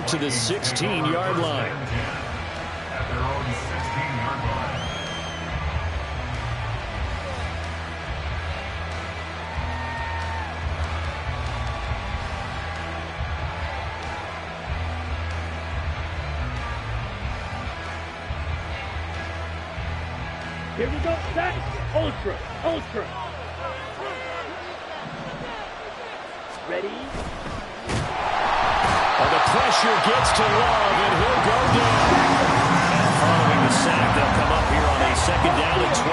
out to the 16-yard line. Here we go. Set. Ultra. Ultra. Ready? Well, the pressure gets to Love, and he'll go down. And following the sack, they'll come up here on a 2nd down and 12.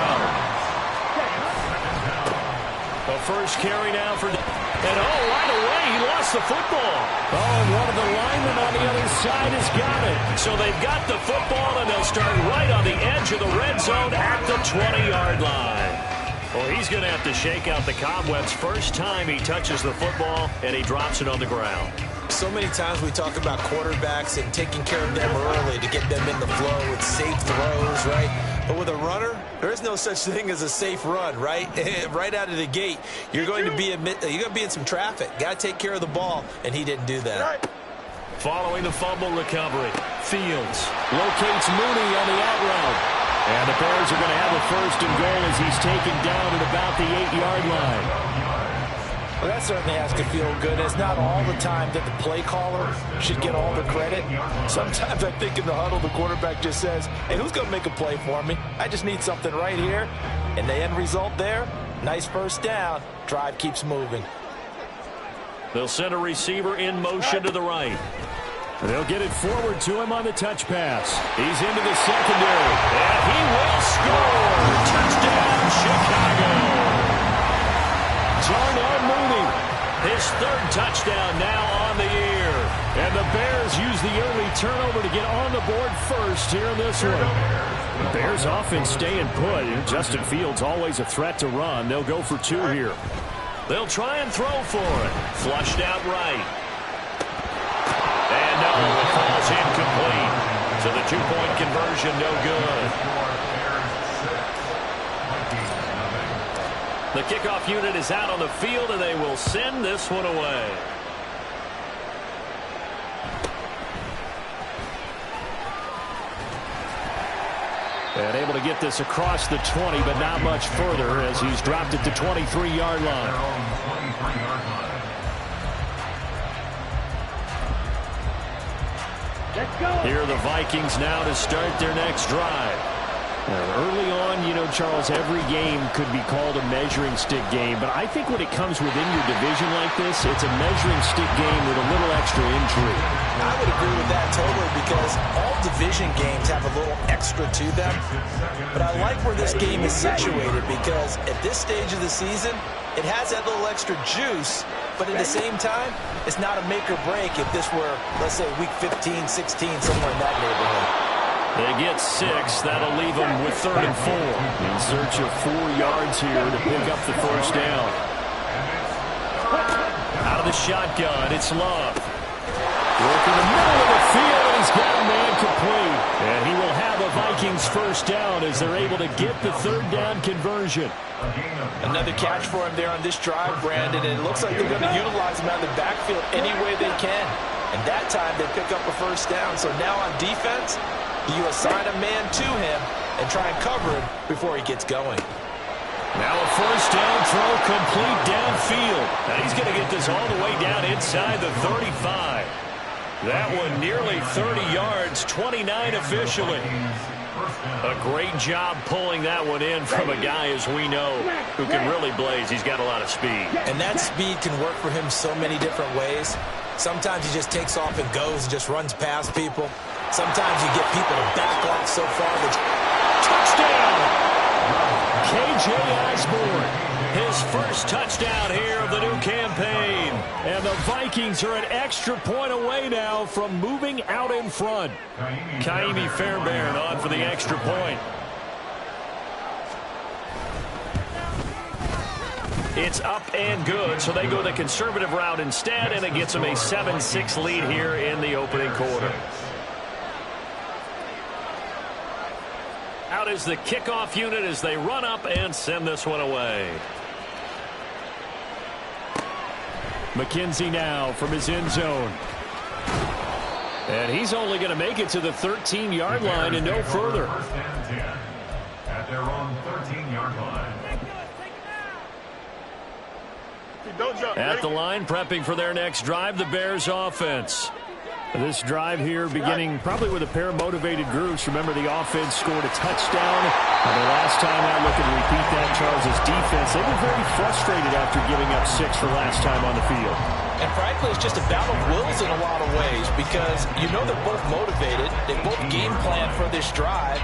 The first carry now for... And right away, he lost the football. And one of the linemen on the other side has got it. So they've got the football, and they'll start right on the edge of the red zone at the 20-yard line. Well, he's going to have to shake out the cobwebs first time he touches the football, and he drops it on the ground. So many times we talk about quarterbacks and taking care of them early to get them in the flow with safe throws, right? But with a runner, there is no such thing as a safe run, right? Right out of the gate, you're going to be in some traffic. Got to take care of the ball, and he didn't do that. Following the fumble recovery, Fields locates Mooney on the out route. And the Bears are going to have a 1st and goal as he's taken down at about the 8-yard line. Well, that certainly has to feel good. It's not all the time that the play caller should get all the credit. Sometimes I think in the huddle, the quarterback just says, hey, who's going to make a play for me? I just need something right here. And the end result there, nice 1st down. Drive keeps moving. They'll send a receiver in motion to the right. They'll get it forward to him on the touch pass. He's into the secondary. And he will score. Touchdown, Chicago. Darnell Mooney, his 3rd touchdown now on the year. And the Bears use the early turnover to get on the board first here in this one. The Bears offense staying put. Justin Fields always a threat to run. They'll go for 2 here. They'll try and throw for it. Flushed out right. And no, it falls incomplete. So the 2-point conversion no good. The kickoff unit is out on the field, and they will send this one away. And able to get this across the 20, but not much further as he's dropped it to 23-yard line. Here are the Vikings now to start their next drive. Early on, you know, Charles, every game could be called a measuring stick game, but I think when it comes within your division like this, it's a measuring stick game with a little extra intrigue. I would agree with that totally because all division games have a little extra to them. But I like where this game is situated because at this stage of the season, it has that little extra juice, but at the same time, it's not a make or break if this were, let's say, week 15, 16, somewhere in that neighborhood. They get 6. That'll leave them with 3rd and 4. In search of 4 yards here to pick up the 1st down. Out of the shotgun, it's Love. Working the middle of the field, and he's got a man complete. And he will have a Vikings 1st down as they're able to get the 3rd down conversion. Another catch for him there on this drive, Brandon, and it looks like they're going to utilize him out of the backfield any way they can. And that time they pick up a 1st down. So now on defense, you assign a man to him and try and cover him before he gets going. Now a 1st down throw complete downfield. Now he's going to get this all the way down inside the 35. That one nearly 30 yards, 29 officially. A great job pulling that one in from a guy, as we know, who can really blaze. He's got a lot of speed. And that speed can work for him so many different ways. Sometimes he just takes off and goes and just runs past people. Sometimes you get people to back off so far that... Touchdown! K.J. Osborne, his 1st touchdown here of the new campaign. And the Vikings are an extra point away now from moving out in front. Kaimi Fairbairn on for the extra point. It's up and good, so they go the conservative route instead, and it gets them a 7-6 lead here in the opening quarter. Out is the kickoff unit as they run up and send this one away. McKenzie now from his end zone. And he's only going to make it to the 13-yard line and no further. At their own 13-yard line. At the line, prepping for their next drive, the Bears offense. This drive here beginning probably with a pair of motivated groups. Remember, the offense scored a touchdown. And the last time out, looking to repeat that, Charles' defense, they were very frustrated after giving up 6 for last time on the field. And frankly, it's just a battle of wills in a lot of ways because you know they're both motivated. They both game plan for this drive.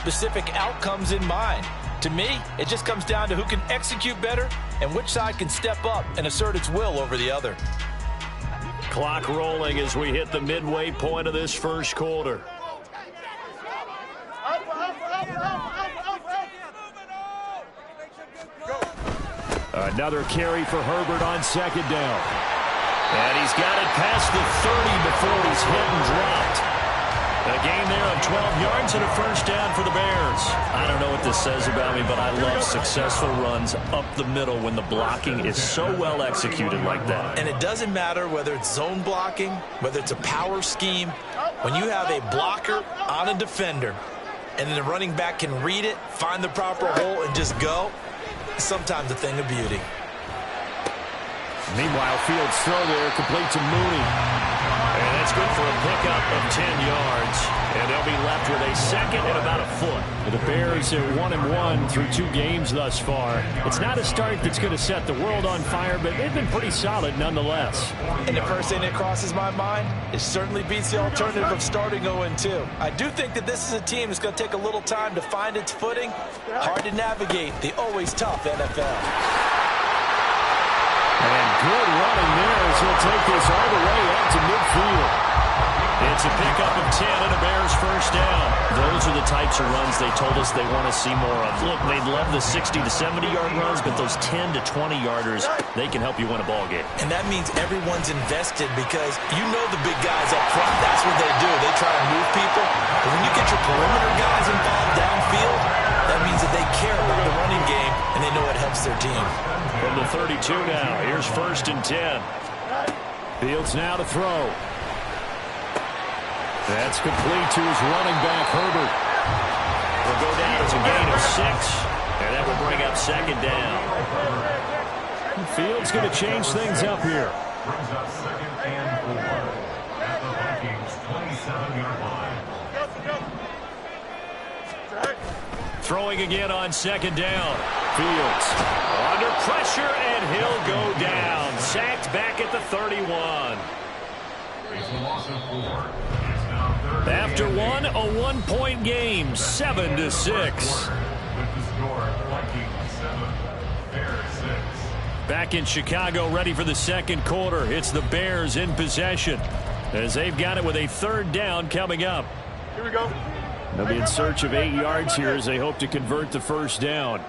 specific outcomes in mind. To me, it just comes down to who can execute better and which side can step up and assert its will over the other. Clock rolling as we hit the midway point of this first quarter. Another carry for Herbert on second down. And he's got it past the 30 before he's hit and dropped. A gain there of 12 yards and a first down for the Bears. I don't know what this says about me, but I love successful runs up the middle when the blocking is so well executed like that. And it doesn't matter whether it's zone blocking, whether it's a power scheme. When you have a blocker on a defender and then the running back can read it, find the proper hole, and just go, it's sometimes a thing of beauty. Meanwhile, Fields throw there, complete to Mooney. And that's good for a pickup of 10 yards. And they'll be left with a second and about a foot. The Bears are 1-1 through 2 games thus far. It's not a start that's going to set the world on fire, but they've been pretty solid nonetheless. And the first thing that crosses my mind, it certainly beats the alternative of starting 0-2. I do think that this is a team that's going to take a little time to find its footing. Hard to navigate the always tough NFL. And good running there as he'll take this all the way up to midfield. It's a pickup of 10 and a Bears first down. Those are the types of runs they told us they want to see more of. Look, they'd love the 60 to 70-yard runs, but those 10 to 20-yarders, they can help you win a ball game. And that means everyone's invested because you know the big guys up front, that's what they do. They try to move people. But when you get your perimeter guys involved downfield, that means that they care about the running game and they know it helps their team. From the 32 now, here's first and 10. Fields now to throw. That's complete to his running back, Herbert. Will go down as a gain of 6, and that will bring up second down. Fields going to change things up here. Brings up second and 4 at the Vikings 27-yard line. Throwing again on second down. Fields under pressure, and he'll go down. Sacked back at the 31. It's a loss of 4. After one, a 1-point game, 7-6. With the score, Vikings 7, Bears 6. Back in Chicago, ready for the second quarter. It's the Bears in possession as they've got it with a third down coming up. Here we go. They'll be in search of 8 yards here as they hope to convert the first down.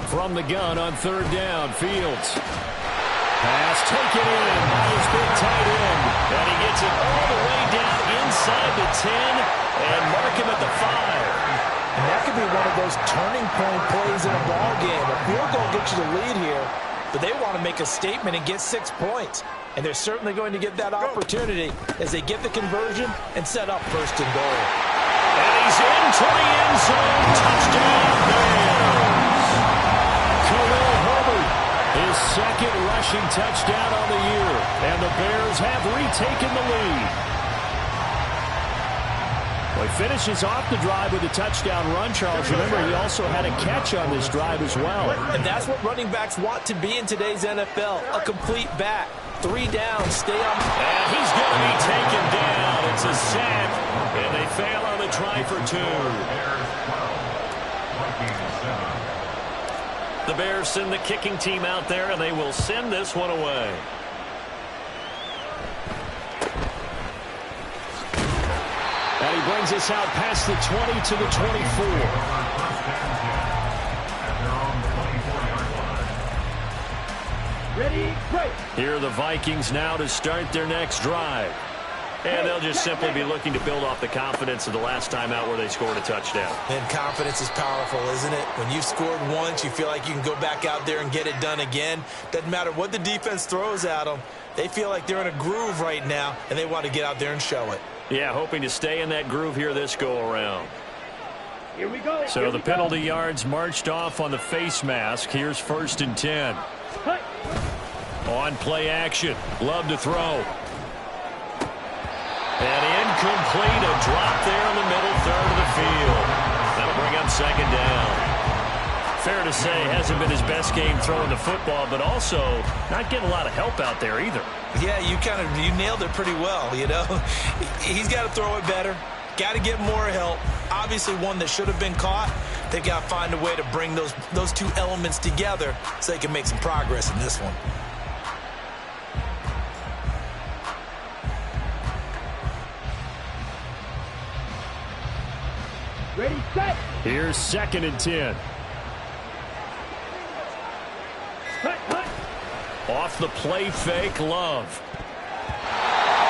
From the gun on third down, Fields. Pass taken in by his big tight end. And he gets it all the way down inside the 10 and mark him at the 5. And that could be one of those turning point plays in a ball game. A field goal gets you the lead here, but they want to make a statement and get 6 points. And they're certainly going to get that opportunity as they get the conversion and set up first and goal. And he's into the end zone. Touchdown, Bears. Khalil Herbert, his second rushing touchdown on the year. And the Bears have retaken the lead. Well, he finishes off the drive with a touchdown run, Charles. Remember, he also had a catch on this drive as well. And that's what running backs want to be in today's NFL, a complete back. 3 down, stay on. And he's going to be taken down. It's a sack, and they fail on the try for 2. The Bears send the kicking team out there, and they will send this one away. And he brings us out past the 20 to the 24. Ready, break. Here are the Vikings now to start their next drive. And they'll just simply be looking to build off the confidence of the last time out where they scored a touchdown. And confidence is powerful, isn't it? When you've scored once, you feel like you can go back out there and get it done again. Doesn't matter what the defense throws at them. They feel like they're in a groove right now, and they want to get out there and show it. Yeah, hoping to stay in that groove here this go-around. Here we go. So the penalty yards marched off on the face mask. Here's first and 10. Cut. On play action. Love to throw. And incomplete. A drop there in the middle third of the field. That'll bring up second down. Fair to say, hasn't been his best game throwing the football, but also not getting a lot of help out there either. Yeah, you nailed it pretty well, you know. He's got to throw it better, Got to get more help. Obviously one that should have been caught. They got to find a way to bring those two elements together so they can make some progress in this one. Ready, set. Here's 2nd and 10. Cut. Off the play fake, Love.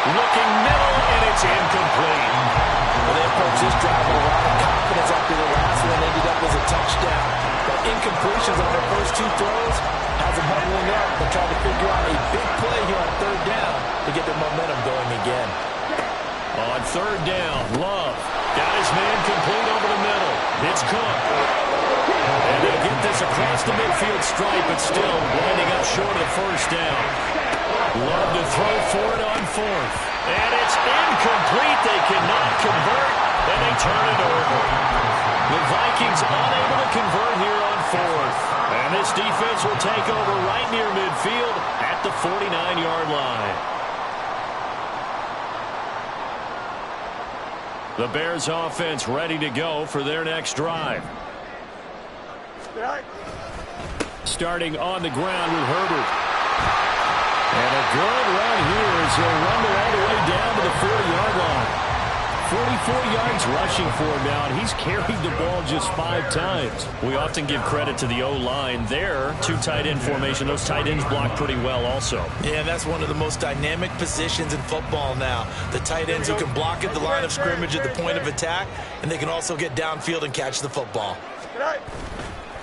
Looking middle, and it's incomplete. Well, they approached this drive with a lot of confidence after the last one ended up as a touchdown. But incompletions on their first 2 throws has them huddling up and trying to figure out a big play here on 3rd down to get their momentum going again. On 3rd down, Love got his man complete over the middle. It's Cook. And they'll get this across the midfield stripe, but still winding up short of the 1st down. Love to throw for it on 4th. And it's incomplete. They cannot convert, and they turn it over. The Vikings unable to convert here on 4th. And this defense will take over right near midfield at the 49-yard line. The Bears offense ready to go for their next drive. Starting on the ground with Herbert. And a good run here as he'll run all the way down to the 40-yard line. 44 yards rushing for him now, and he's carried the ball just 5 times. We often give credit to the O-line there. 2 tight end formation. Those tight ends block pretty well also. Yeah, that's one of the most dynamic positions in football now. The tight ends who can block at the line of scrimmage at the point of attack, and they can also get downfield and catch the football.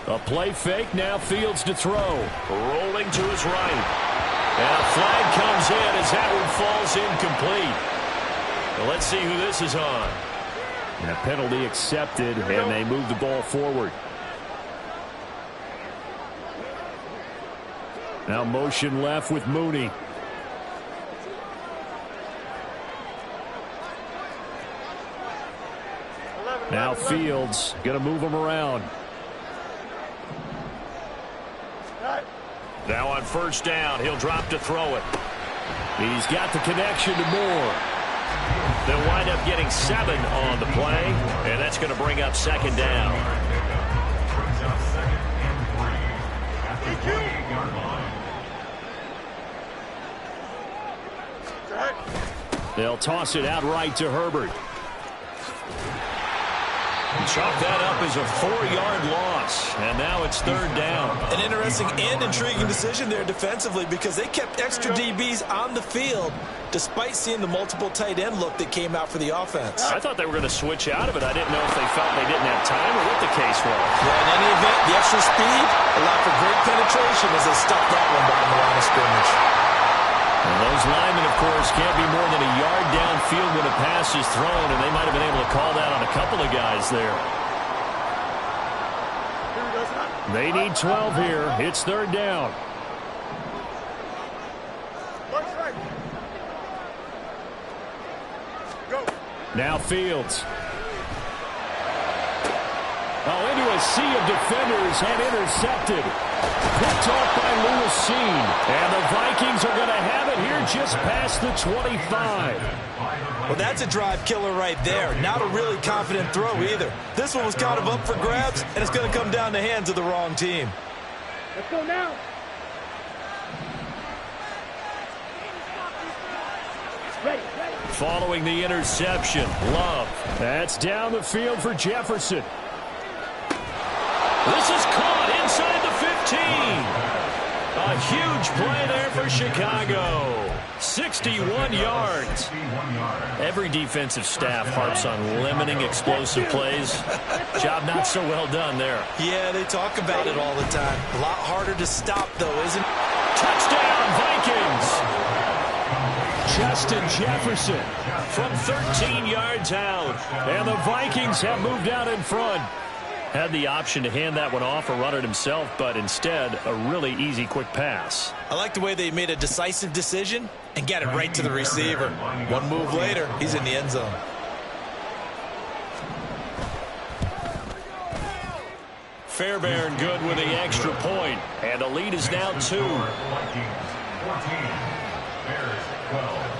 A play fake, now Fields to throw. Rolling to his right. And a flag comes in as that one falls incomplete. Well, let's see who this is on. And a penalty accepted, and they move the ball forward. Now motion left with Mooney. Now Fields going to move him around. Now on 1st down, he'll drop to throw it. He's got the connection to Moore. They'll wind up getting 7 on the play, and that's going to bring up 2nd down. Brings up 2nd and 3 at the 28-yard line. They'll toss it outright to Herbert. Chalk that up as a 4-yard loss, and now it's 3rd down. An interesting and intriguing decision there defensively because they kept extra DBs on the field despite seeing the multiple tight end look that came out for the offense. I thought they were going to switch out of it. I didn't know if they felt they didn't have time or what the case was. Well, in any event, the extra speed allowed for great penetration as they stuffed that one behind the line of scrimmage. And those linemen, of course, can't be more than a yard downfield when a pass is thrown, and they might have been able to call that on a couple of guys there. They need 12 here. It's 3rd down. Now Fields. Oh, into a sea of defenders and intercepted. Picked off by Lewis Seen. And the Vikings are going to have it here just past the 25. Well, that's a drive killer right there. Not a really confident throw either. This one was kind of up for grabs, and it's going to come down the hands of the wrong team. Let's go now. Ready. Following the interception, Love. That's down the field for Jefferson. This is caught inside the 15. A huge play there for Chicago. 61 yards. Every defensive staff harps on limiting explosive plays. Job not so well done there. Yeah, they talk about it all the time. A lot harder to stop, though, isn't it? Touchdown, Vikings. Justin Jefferson from 13 yards out. And the Vikings have moved out in front. Had the option to hand that one off or run it himself, but instead, a really easy, quick pass. I like the way they made a decisive decision and got it right to the receiver. One move later, he's in the end zone. Fairbairn good with the extra point, and the lead is now 2. Vikings 14, Bears 12.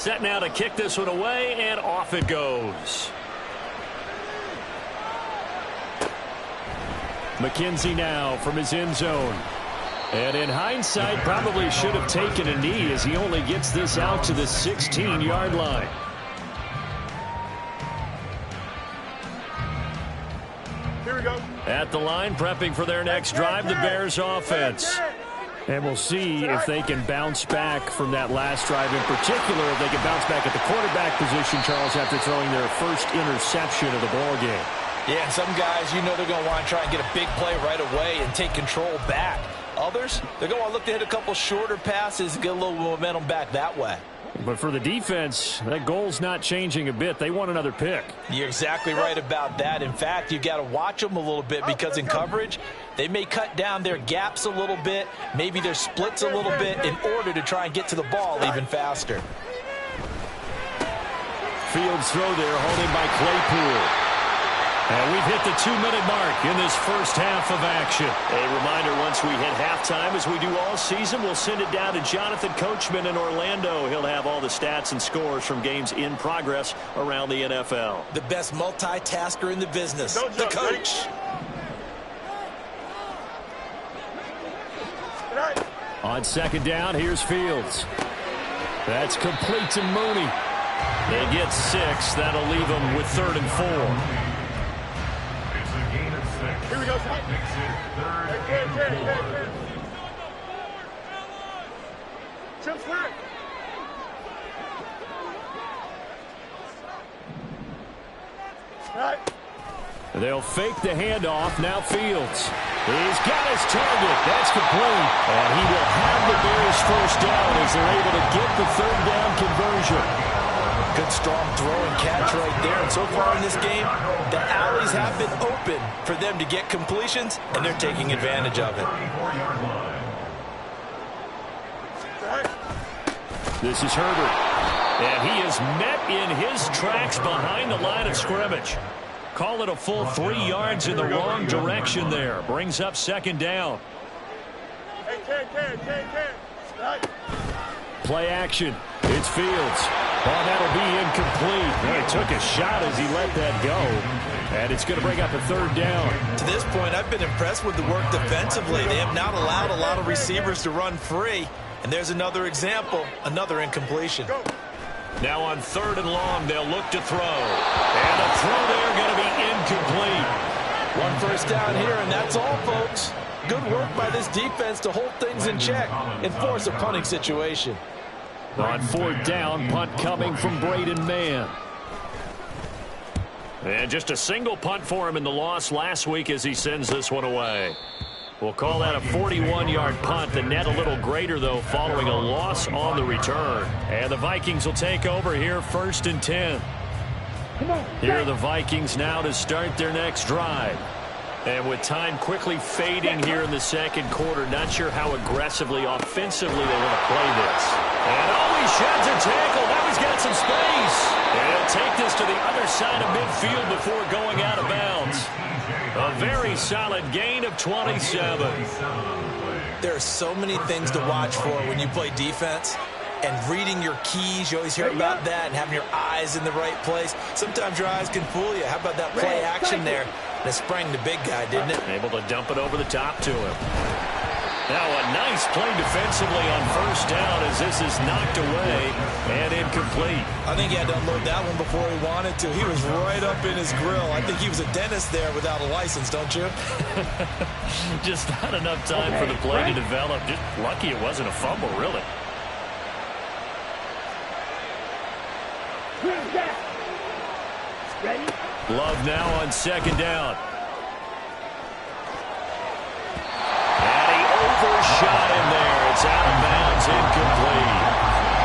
Set now to kick this one away, and off it goes. McKenzie now from his end zone. And in hindsight, probably should have taken a knee as he only gets this out to the 16-yard line. Here we go. At the line, prepping for their next drive, the Bears offense. And we'll see if they can bounce back from that last drive in particular, if they can bounce back at the quarterback position, Charles, after throwing their first interception of the ball game. Yeah, and some guys, you know they're going to want to try and get a big play right away and take control back. Others, they're going to look to hit a couple shorter passes and get a little momentum back that way. But for the defense, that goal's not changing a bit. They want another pick. You're exactly right about that. In fact, you've got to watch them a little bit because in coverage, they may cut down their gaps a little bit, maybe their splits a little bit in order to try and get to the ball even faster. Fields throw there, holding by Claypool. And we've hit the 2-minute mark in this first half of action. A reminder, once we hit halftime, as we do all season, we'll send it down to Jonathan Coachman in Orlando. He'll have all the stats and scores from games in progress around the NFL. The best multitasker in the business, the coach. On second down, here's Fields. That's complete to Mooney. They get 6. That'll leave them with 3rd and 4. Here we go. Jump flat. Right. They'll fake the handoff. Now Fields. He's got his target. That's complete. And he will have the Bears first down as they're able to get the 3rd down conversion. Good strong throw and catch right there. And so far in this game, the alleys have been open for them to get completions, and they're taking advantage of it. This is Herbert. And he is met in his tracks behind the line of scrimmage. Call it a full 3 yards in the wrong direction there. Brings up 2nd down. Play action. It's Fields. Oh, that'll be incomplete. Well, he took a shot as he let that go. And it's going to bring up a 3rd down. To this point, I've been impressed with the work defensively. They have not allowed a lot of receivers to run free. And there's another example, another incompletion. Now on 3rd and long, they'll look to throw. And the throw there going to be incomplete. 1 first down here, and that's all, folks. Good work by this defense to hold things in check and force a punting situation. On 4th down, punt coming from Braden Mann. And just a single punt for him in the loss last week as he sends this one away. We'll call that a 41-yard punt. The net a little greater, though, following a loss on the return. And the Vikings will take over here 1st and 10. Here are the Vikings now to start their next drive. And with time quickly fading here in the 2nd quarter, not sure how aggressively, offensively they want to play this. And he sheds a tackle. Now he's got some space. And he'll take this to the other side of midfield before going out of bounds. A very solid gain of 27. There are so many things to watch for when you play defense. And reading your keys, you always hear about that, and having your eyes in the right place. Sometimes your eyes can fool you. How about that play action there? That sprang the big guy, didn't it? Able to dump it over the top to him. Now a nice play defensively on 1st down as this is knocked away and incomplete. I think he had to unload that one before he wanted to. He was right up in his grill. I think he was a dentist there without a license, don't you? Just not enough time for the play to develop. Just lucky it wasn't a fumble, really. Ready? Love now on 2nd down. And he overshot him there. It's out of bounds, incomplete.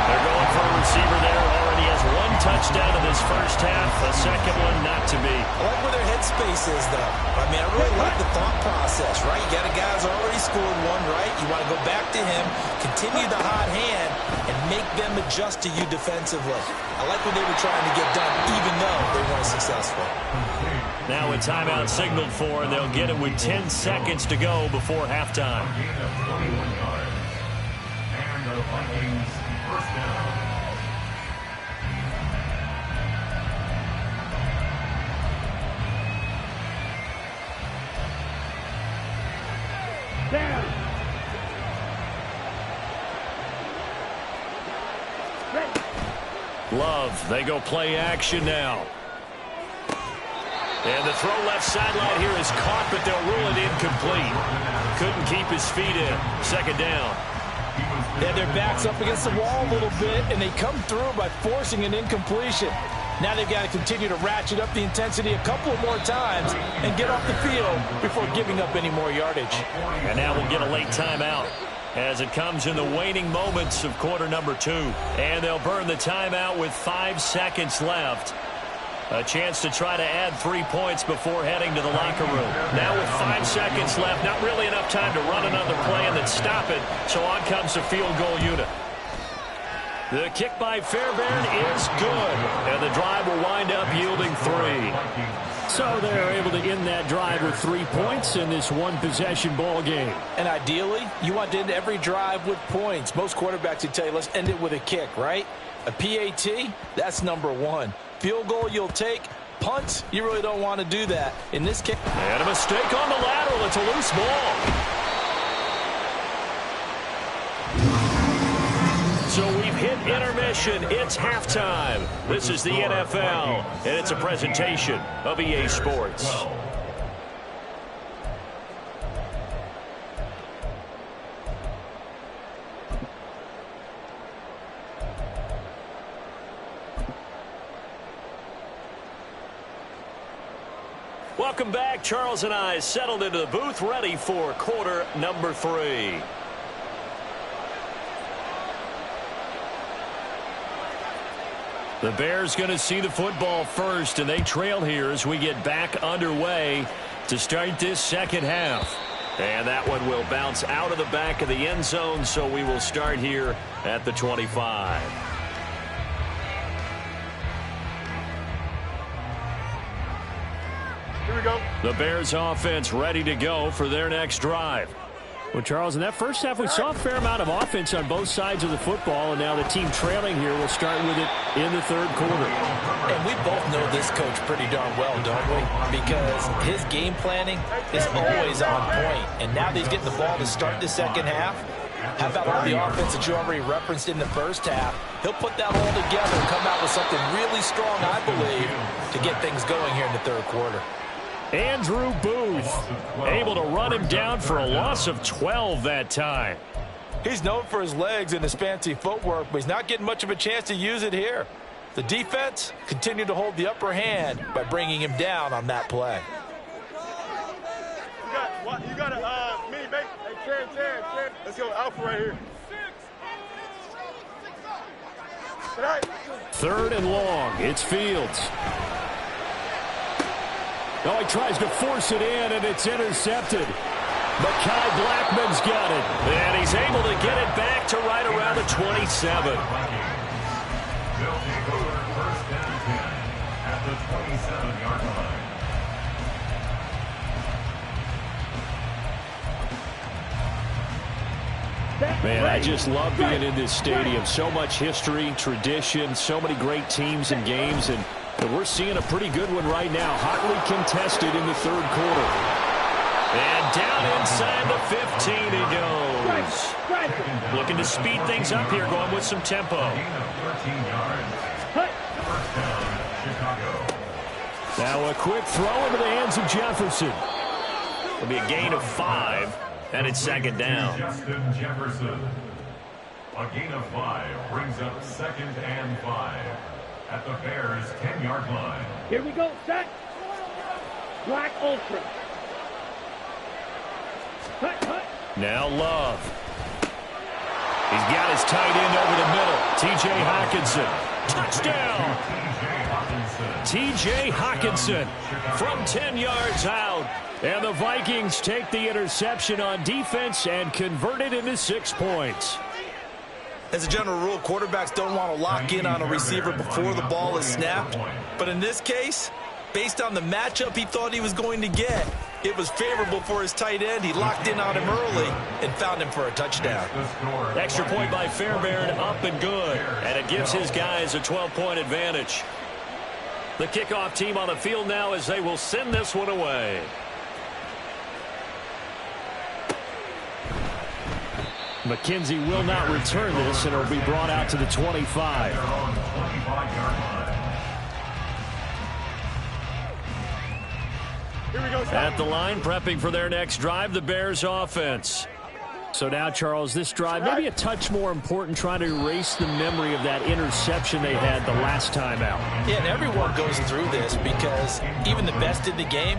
They're going for a receiver there. Already has 1 touchdown in this first half. A 2nd one not to be. I like where their headspace is, though. I mean, I really like the thought process, right? You got a guy who's already scored 1, right? You want to go back to him, continue the hot hand, and make them adjust to you defensively. I like what they were trying to get done, even though they weren't successful. Now a timeout signaled for, and they'll get it with 10 seconds to go before halftime. And the Vikings first down. Down. Love, they go play action now. And the throw left sideline here is caught, but they'll rule it incomplete. Couldn't keep his feet in. Second down. Yeah, their back's up against the wall a little bit, and they come through by forcing an incompletion. Now they've got to continue to ratchet up the intensity a couple more times and get off the field before giving up any more yardage. And now we'll get a late timeout as it comes in the waning moments of quarter number 2. And they'll burn the timeout with 5 seconds left. A chance to try to add 3 points before heading to the locker room. Now with 5 seconds left, not really enough time to run another play and then stop it. So on comes the field goal unit. The kick by Fairbairn is good. And the drive will wind up yielding 3. So they're able to end that drive with 3 points in this one-possession ball game. And ideally, you want to end every drive with points. Most quarterbacks would tell you, let's end it with a kick, right? A PAT, that's number 1. Field goal you'll take. Punts, you really don't want to do that. In this case, and a mistake on the lateral. It's a loose ball. So we've hit intermission. It's halftime. This is the NFL, and it's a presentation of EA Sports. Welcome back. Charles and I settled into the booth, ready for quarter number 3. The Bears going to see the football first, and they trail here as we get back underway to start this second half. And that one will bounce out of the back of the end zone, so we will start here at the 25. Here we go. The Bears offense ready to go for their next drive. Well, Charles, in that first half, we saw a fair amount of offense on both sides of the football, and now the team trailing here will start with it in the third quarter. and we both know this coach pretty darn well, don't we? Because his game planning is always on point, and now that he's getting the ball to start the second half, how about all the offense that you already referenced in the first half? He'll put that all together and come out with something really strong, I believe, to get things going here in the third quarter. Andrew Booth able to run him down for a loss of 12 that time. He's known for his legs and his fancy footwork, but he's not getting much of a chance to use it here. The defense continued to hold the upper hand by bringing him down on that play. You got a mini bake. Hey, Chan. Let's go, Alpha right here. Third and long. It's Fields. Oh, he tries to force it in, and it's intercepted. Mekhi Blackman's got it. And he's able to get it back to right around the 27. They'll take over first and 10 at the 27-yard line. Man, I just love being in this stadium. So much history, tradition, so many great teams and games, and we're seeing a pretty good one right now. Hotly contested in the third quarter. And down inside the 15 he goes. Looking to speed things up here, going with some tempo. Gain of 13 yards. First down, Chicago. Now a quick throw into the hands of Jefferson. It'll be a gain of 5, and it's second down. Justin Jefferson. A gain of 5 brings up second and 5 at the Bears' 10-yard line. Here we go, set. Black Ultra. Hut. Now Love. He's got his tight end over the middle. T.J. Hockenson. Touchdown. T.J. Hockenson from 10 yards out. And the Vikings take the interception on defense and convert it into 6 points. As a general rule, quarterbacks don't want to lock in on a receiver before the ball is snapped. But in this case, based on the matchup he thought he was going to get, it was favorable for his tight end. He locked in on him early and found him for a touchdown. Extra point by Fairbairn, up and good. And it gives his guys a 12-point advantage. The kickoff team on the field now as they will send this one away. McKenzie will not return this, and it'll be brought out to the 25. Here we go, At the line, prepping for their next drive, the Bears offense. So now, Charles, this drive maybe a touch more important, trying to erase the memory of that interception they had the last time out. Yeah, and everyone goes through this because even the best in the game,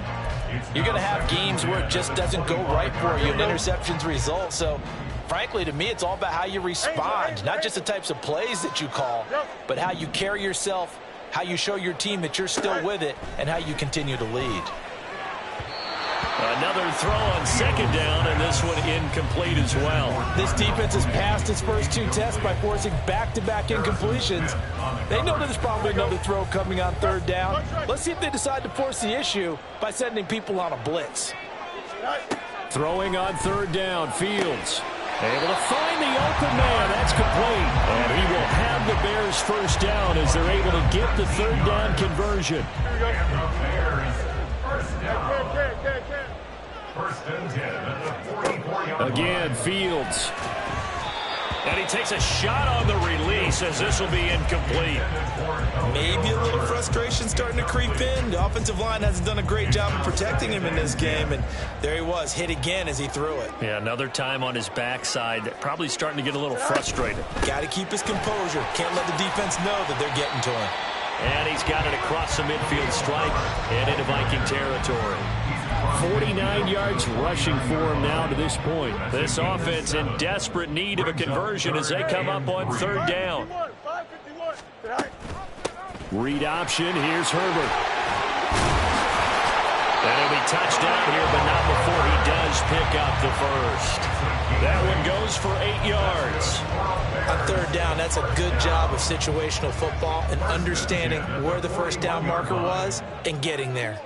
you're going to have games where it just doesn't go right for you and interceptions result. So, frankly, to me, it's all about how you respond, not just the types of plays that you call, but how you carry yourself, how you show your team that you're still with it, and how you continue to lead. Another throw on second down, and this one incomplete as well. This defense has passed its first two tests by forcing back-to-back incompletions. They know there's probably another throw coming on third down. Let's see if they decide to force the issue by sending people on a blitz. Throwing on third down, Fields able to find the open man. That's complete. And he will have the Bears first down as they're able to get the third down conversion. First and 10 at the 44-yard Again, Fields. And he takes a shot on the release as this will be incomplete. Maybe a little frustration starting to creep in. The offensive line hasn't done a great job of protecting him in this game, and there he was, hit again as he threw it. Yeah, another time on his backside, probably starting to get a little frustrated. Got to keep his composure. Can't let the defense know that they're getting to him. And he's got it across the midfield stripe and into Viking territory. 49 yards rushing for him now to this point. This offense in desperate need of a conversion as they come up on third down. Read option. Here's Herbert. And he'll be touchdown here, but not before he does pick up the first. That one goes for 8 yards. On third down, that's a good job of situational football and understanding where the first down marker was and getting there.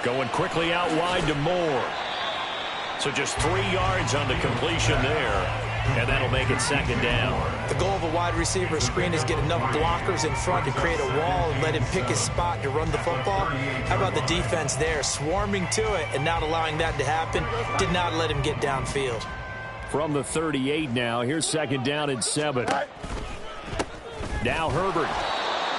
Going quickly out wide to Moore. So just 3 yards on the completion there. And that'll make it second down. The goal of a wide receiver screen is get enough blockers in front to create a wall and let him pick his spot to run the football. How about the defense there, swarming to it and not allowing that to happen? Did not let him get downfield. From the 38 now, here's second down and 7. Now Herbert.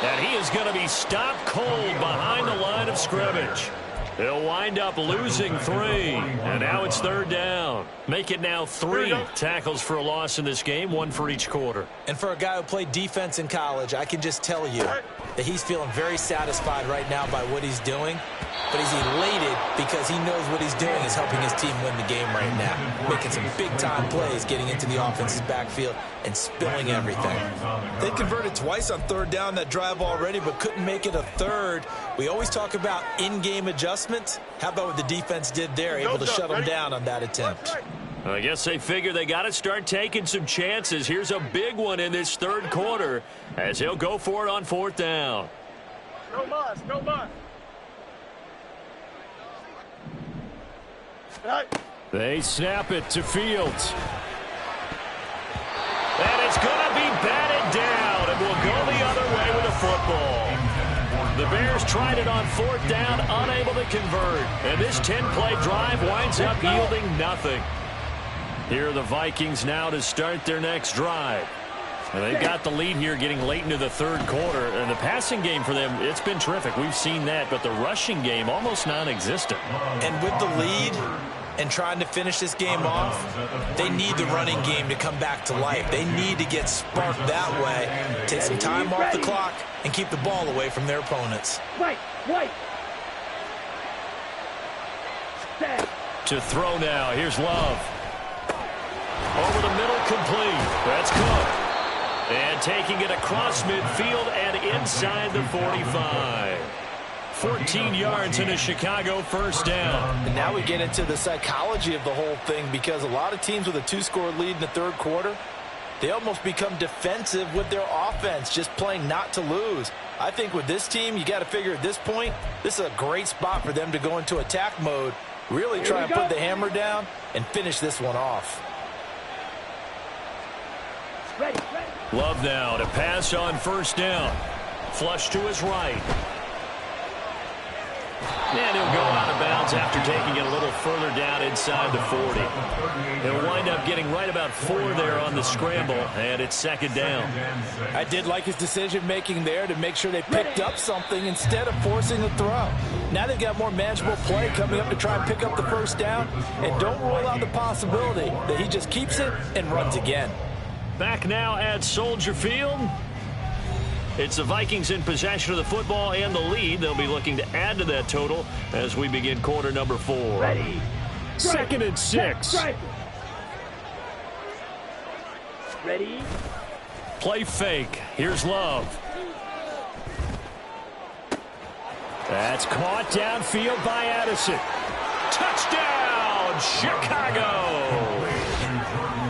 And he is going to be stopped cold behind the line of scrimmage. He'll wind up losing 3, and now it's third down. Make it now 3 tackles for a loss in this game, 1 for each quarter. And for a guy who played defense in college, I can just tell you that he's feeling very satisfied right now by what he's doing. But he's elated because he knows what he's doing is helping his team win the game right now. Making some big-time plays, getting into the offense's backfield, and spilling everything. They converted twice on third down that drive already, but couldn't make it a third. We always talk about in-game adjustments. How about what the defense did there, able to shut them down on that attempt? I guess they figure they got to start taking some chances. Here's a big one in this third quarter as he'll go for it on fourth down. No mas, no mas. They snap it to Fields. And it's going to be batted down, and will go the other way with the football. The Bears tried it on fourth down, unable to convert. And this 10-play drive winds up yielding nothing. Here are the Vikings now to start their next drive. And they've got the lead here getting late into the third quarter. And the passing game for them, it's been terrific. We've seen that. But the rushing game, almost non-existent. And with the lead and trying to finish this game off, they need the running game to come back to life. They need to get sparked that way, take some time off the clock, and keep the ball away from their opponents. To throw now. Here's Love. Over the middle, complete. That's Cook. And taking it across midfield and inside the 45. 14 yards in a Chicago first down. And now we get into the psychology of the whole thing, because a lot of teams with a 2-score lead in the third quarter, they almost become defensive with their offense, just playing not to lose. I think with this team, you got to figure at this point, this is a great spot for them to go into attack mode, really try and put the hammer down and finish this one off. Love now to pass on first down. Flush to his right. And he'll go out of bounds after taking it a little further down inside the 40. He'll wind up getting right about 4 there on the scramble, and it's second down. I did like his decision-making there to make sure they picked up something instead of forcing a throw. Now they've got more manageable play coming up to try and pick up the first down, and don't rule out the possibility that he just keeps it and runs again. Back now at Soldier Field. It's the Vikings in possession of the football and the lead. They'll be looking to add to that total as we begin quarter number 4. Ready. Second and 6. Ready. Play fake. Here's Love. That's caught downfield by Addison. Touchdown, Chicago!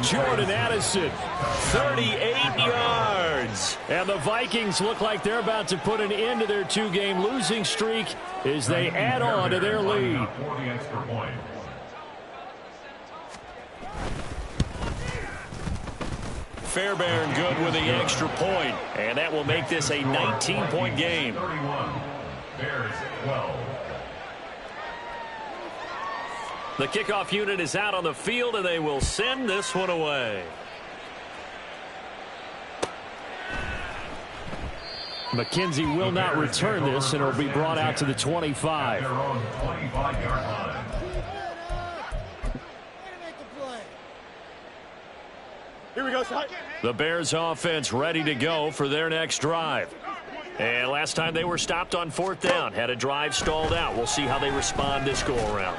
Jordan Addison, 38 yards. And the Vikings look like they're about to put an end to their 2-game losing streak as they add on to their lead. Fairbairn good with the extra point, and that will make this a 19-point game. 31, Bears 12. The kickoff unit is out on the field, and they will send this one away. McKenzie will not return this, and it'll be brought out to the 25. Their own 25-yard line. Here we go, Shot. The Bears offense ready to go for their next drive. And last time they were stopped on 4th down, had a drive stalled out. We'll see how they respond this go-around.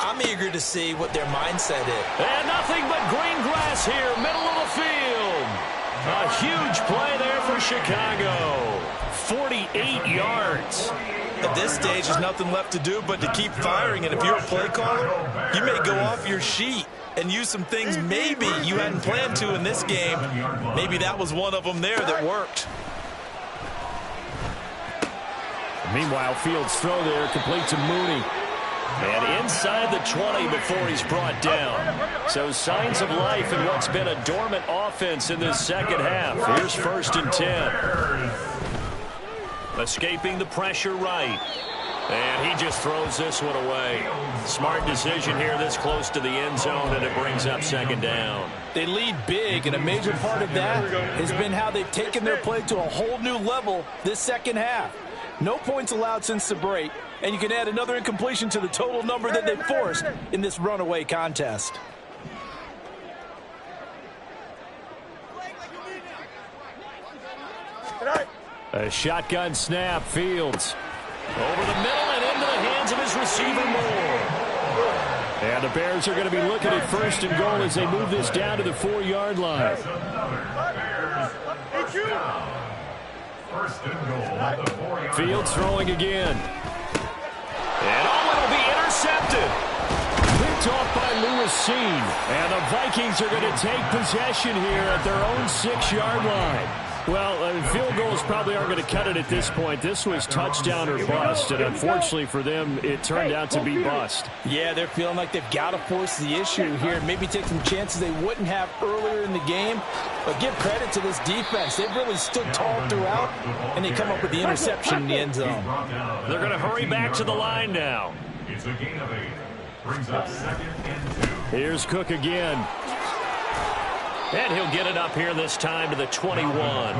I'm eager to see what their mindset is. And nothing but green grass here, middle of the field. A huge play there for Chicago. 48 yards. At this stage, there's nothing left to do but to keep firing. And if you're a play caller, you may go off your sheet and use some things maybe you hadn't planned to in this game. Maybe that was one of them there that worked. Meanwhile, Fields' throw there complete to Mooney. And inside the 20 before he's brought down. So signs of life in what's been a dormant offense in this second half. Here's 1st and 10. Escaping the pressure right. And he just throws this one away. Smart decision here this close to the end zone, and it brings up second down. They lead big, and a major part of that has been how they've taken their play to a whole new level this second half. No points allowed since the break, and you can add another incompletion to the total number that they forced in this runaway contest. A shotgun snap, Fields. Over the middle and into the hands of his receiver, Moore. And the Bears are going to be looking at 1st and goal as they move this down to the 4-yard line. First and goal at the 4-yard Fields throwing again. And it'll be intercepted. Picked off by Lewisine. And the Vikings are going to take possession here at their own 6-yard line. Well, field goals probably aren't going to cut it at this point. This was touchdown or bust, and unfortunately for them, it turned out to be bust. Yeah, they're feeling like they've got to force the issue here, maybe take some chances they wouldn't have earlier in the game. But give credit to this defense. They've really stood tall throughout, and they come up with the interception in the end zone. They're going to hurry back to the line now. It's a gain of 8. Brings up 2nd and 2. Here's Cook again. And he'll get it up here this time to the 21.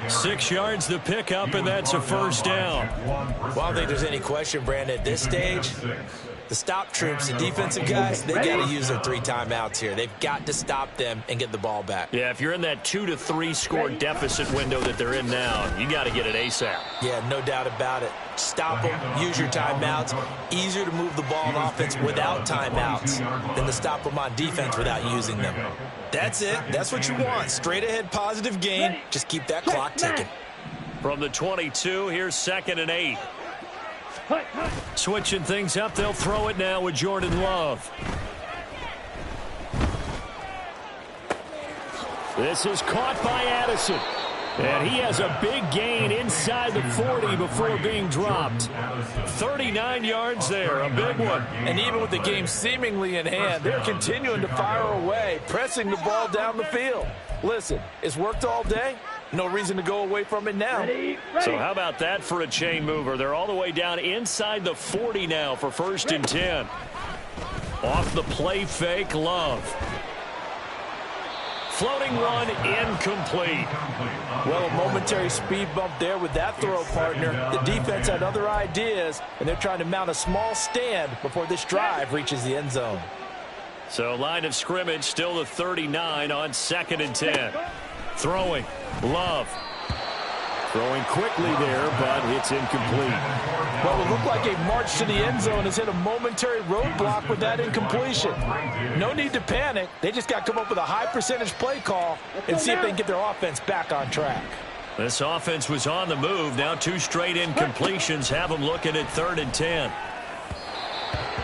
6 yards the pickup, and that's a 1st down. Well, I don't think there's any question, Brandon, at this stage, the stop troops, the defensive guys, they got to use their 3 timeouts here. They've got to stop them and get the ball back. Yeah, if you're in that 2 to 3 score deficit window that they're in now, you got to get it ASAP. Yeah, no doubt about it. Stop them, use your timeouts. Easier to move the ball on offense without timeouts than to stop them on defense without using them. That's it. That's what you want. Straight ahead positive gain. Just keep that clock ticking. From the 22, here's 2nd and 8. Switching things up, they'll throw it now with Jordan Love. This is caught by Addison. And he has a big gain inside the 40 before being dropped. 39 yards there, a big one. And even with the game seemingly in hand, they're continuing to fire away, pressing the ball down the field. Listen, it's worked all day. No reason to go away from it now. Ready. So how about that for a chain mover? They're all the way down inside the 40 now for 1st and 10. Off the play fake, Love. Floating one, incomplete. Well, a momentary speed bump there with that throw, partner. The defense had other ideas, and they're trying to mount a small stand before this drive reaches the end zone. So line of scrimmage still the 39 on 2nd and 10. Throwing, Love. Throwing quickly there, but it's incomplete. Well, it looked like a march to the end zone has hit a momentary roadblock with that incompletion. No need to panic. They just got to come up with a high percentage play call and see if they can get their offense back on track. This offense was on the move. Now 2 straight incompletions have them looking at 3rd and 10.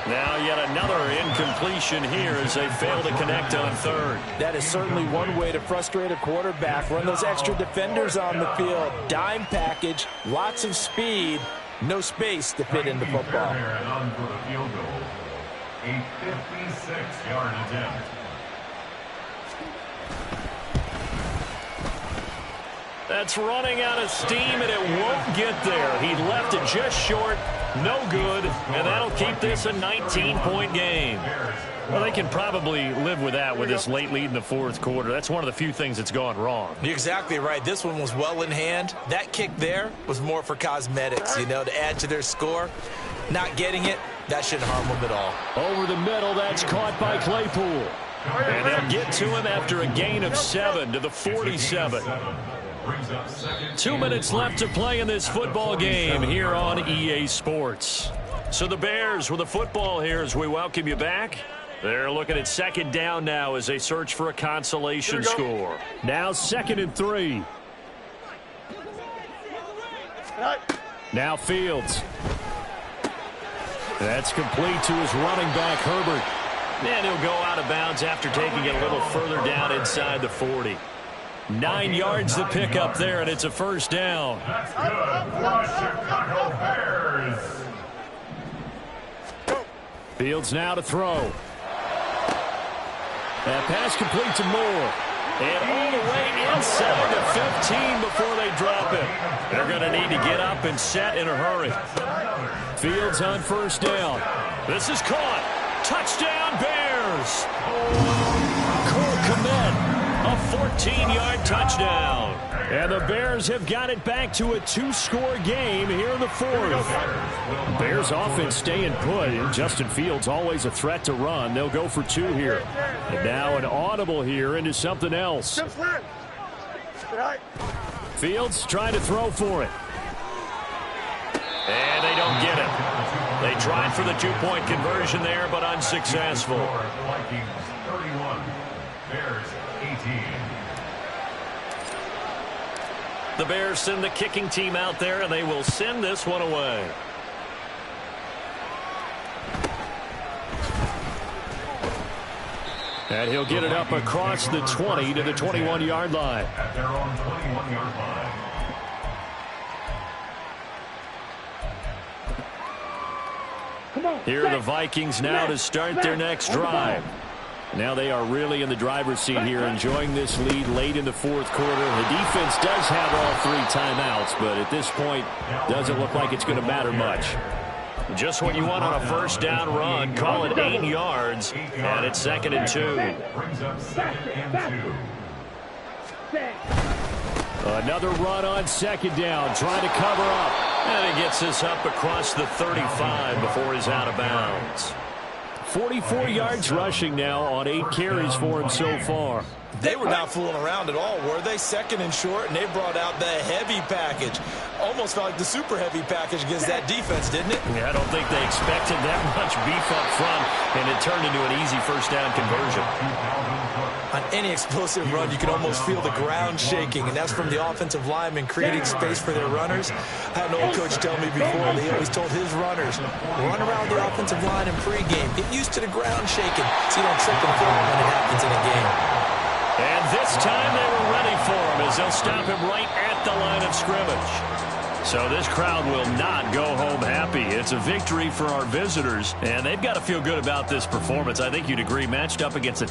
Now yet another incompletion here as they fail to connect on 3rd. That is certainly one way to frustrate a quarterback. Run those extra defenders on the field. Dime package, lots of speed, no space to fit into football. On for the field goal. A 56-yard attempt. That's running out of steam, and it won't get there. He left it just short. No good, and that'll keep this a 19-point game. Well, they can probably live with that with this late lead in the 4th quarter. That's one of the few things that's gone wrong. You're exactly right. This one was well in hand. That kick there was more for cosmetics, you know, to add to their score. Not getting it, that shouldn't harm them at all. Over the middle, that's caught by Claypool. And they'll get to him after a gain of 7 to the 47. 2 minutes left to play in this football game here on EA Sports. So the Bears with the football here as we welcome you back. They're looking at 2nd down now as they search for a consolation score. Now 2nd and 3. Now Fields. That's complete to his running back, Herbert. And he'll go out of bounds after taking it a little further down inside the 40. 9 yards to pick up there, and it's a 1st down. That's good for the Chicago Bears. Fields now to throw. That pass complete to Moore. And all the way inside the 15 before they drop it. They're going to need to get up and set in a hurry. Fields on 1st down. This is caught. Touchdown, Bears. Cole Kmet. A 14-yard touchdown. And the Bears have got it back to a 2-score game here in the 4th. Bears offense staying put. And Justin Fields always a threat to run. They'll go for 2 here. And now an audible here into something else. Fields trying to throw for it. And they don't get it. They tried for the 2-point conversion there, but unsuccessful. Vikings 31, Bears 18. The Bears send the kicking team out there, and they will send this one away. And he'll get it up across the 20 to the 21-yard line. At their own 21-yard line. Here are the Vikings now to start their next drive. Now they are really in the driver's seat here, enjoying this lead late in the 4th quarter. The defense does have all 3 timeouts, but at this point, doesn't look like it's going to matter much. Just what you want on a 1st down run. Call it 8 yards, and it's 2nd and 2. Brings up 2nd and 2. Another run on 2nd down, trying to cover up. And he gets this up across the 35 before he's out of bounds. 44 yards rushing now on 8 carries for him so far. They were not fooling around at all, were they? 2nd and short, and they brought out the heavy package. Almost felt like the super heavy package against that defense, didn't it? Yeah, I don't think they expected that much beef up front, and it turned into an easy 1st down conversion. On any explosive run, you can almost feel the ground shaking, and that's from the offensive linemen creating space for their runners. I had an old coach tell me before, he always told his runners, run around the offensive line in pregame. Get used to the ground shaking so you don't trip and fall when it happens in a game. And this time they were ready for him as they'll stop him right at the line of scrimmage. So this crowd will not go home happy. It's a victory for our visitors, and they've got to feel good about this performance. I think you'd agree, matched up against a